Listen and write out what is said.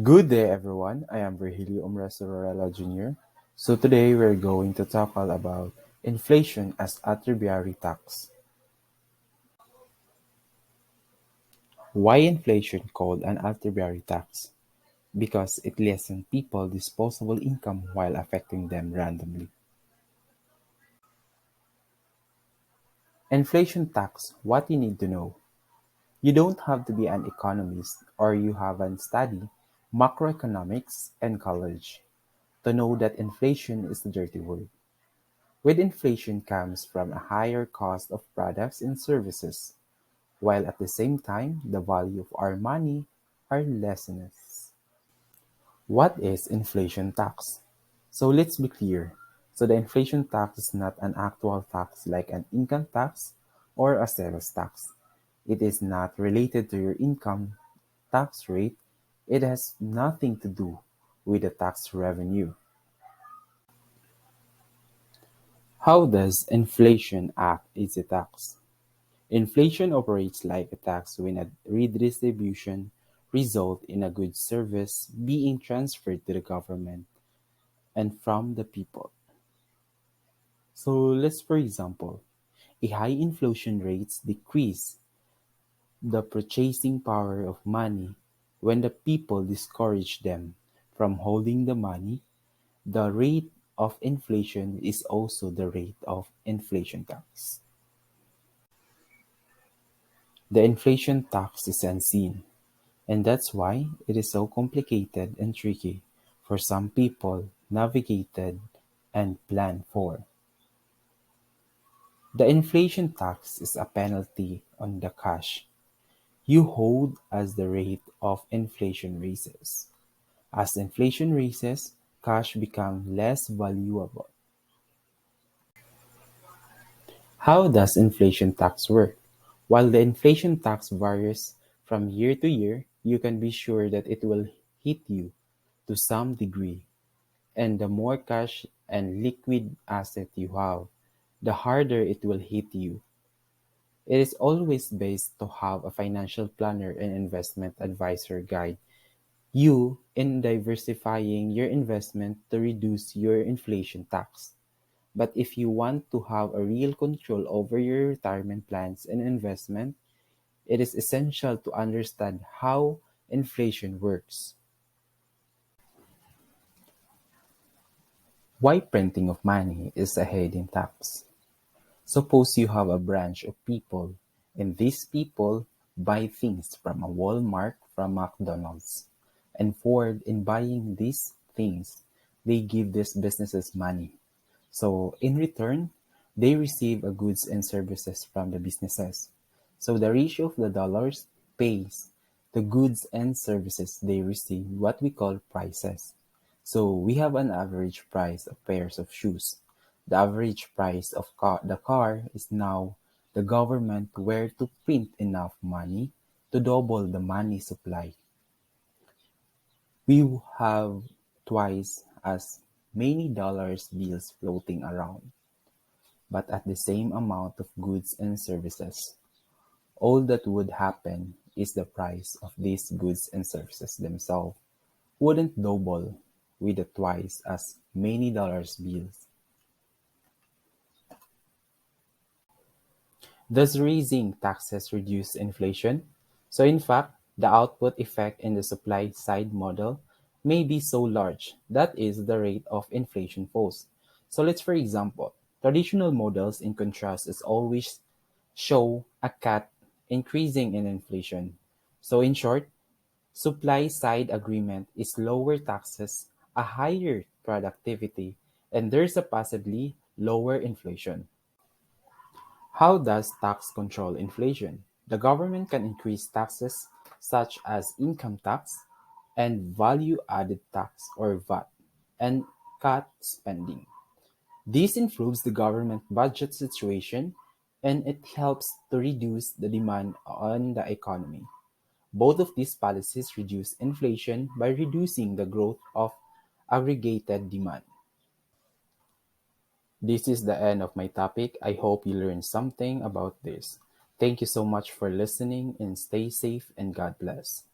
Good day, everyone. I am Virgilio Umresorella Jr. So today we're going to talk all about inflation as arbitrary tax. Why inflation called an arbitrary tax? Because it lessens people's disposable income while affecting them randomly. Inflation tax, what you need to know. You don't have to be an economist or you haven't studied macroeconomics in college to know that inflation is a dirty word. With inflation comes from a higher cost of products and services, while at the same time the value of our money are lessened. What is inflation tax? So let's be clear. So the inflation tax is not an actual tax like an income tax or a sales tax. It is not related to your income tax rate. It has nothing to do with the tax revenue. How does inflation act as a tax? Inflation operates like a tax when a redistribution results in a good service being transferred to the government and from the people. So let's for example, a high inflation rates decrease the purchasing power of money when the people discourage them from holding the money. The rate of inflation is also the rate of inflation tax. The inflation tax is unseen. And that's why it is so complicated and tricky for some people navigated and planned for. The inflation tax is a penalty on the cash you hold as the rate of inflation raises. As inflation raises, cash becomes less valuable. How does inflation tax work? While the inflation tax varies from year to year, you can be sure that it will hit you to some degree. And the more cash and liquid asset you have, the harder it will hit you. It is always best to have a financial planner and investment advisor guide you in diversifying your investment to reduce your inflation tax. But if you want to have a real control over your retirement plans and investment, it is essential to understand how inflation works. Why printing of money is a hidden tax? Suppose you have a branch of people, and these people buy things from a Walmart, from McDonald's, and Ford. In buying these things, they give these businesses money. So in return, they receive a goods and services from the businesses. So the ratio of the dollars pays the goods and services they receive, what we call prices. So we have an average price of pairs of shoes. The average price of the car is now the government were to print enough money to double the money supply. We have twice as many dollars bills floating around, but at the same amount of goods and services. All that would happen is the price of these goods and services themselves wouldn't double with the twice as many dollars bills. Does raising taxes reduce inflation? So in fact, the output effect in the supply side model may be so large that is the rate of inflation falls. So let's for example, traditional models in contrast is always show a cat increasing in inflation. So in short, supply side agreement is lower taxes, a higher productivity, and there's a possibly lower inflation. How does tax control inflation? The government can increase taxes such as income tax and value added tax or VAT and cut spending. This improves the government budget situation and it helps to reduce the demand on the economy. Both of these policies reduce inflation by reducing the growth of aggregated demand. This is the end of my topic. I hope you learned something about this. Thank you so much for listening and stay safe and God bless.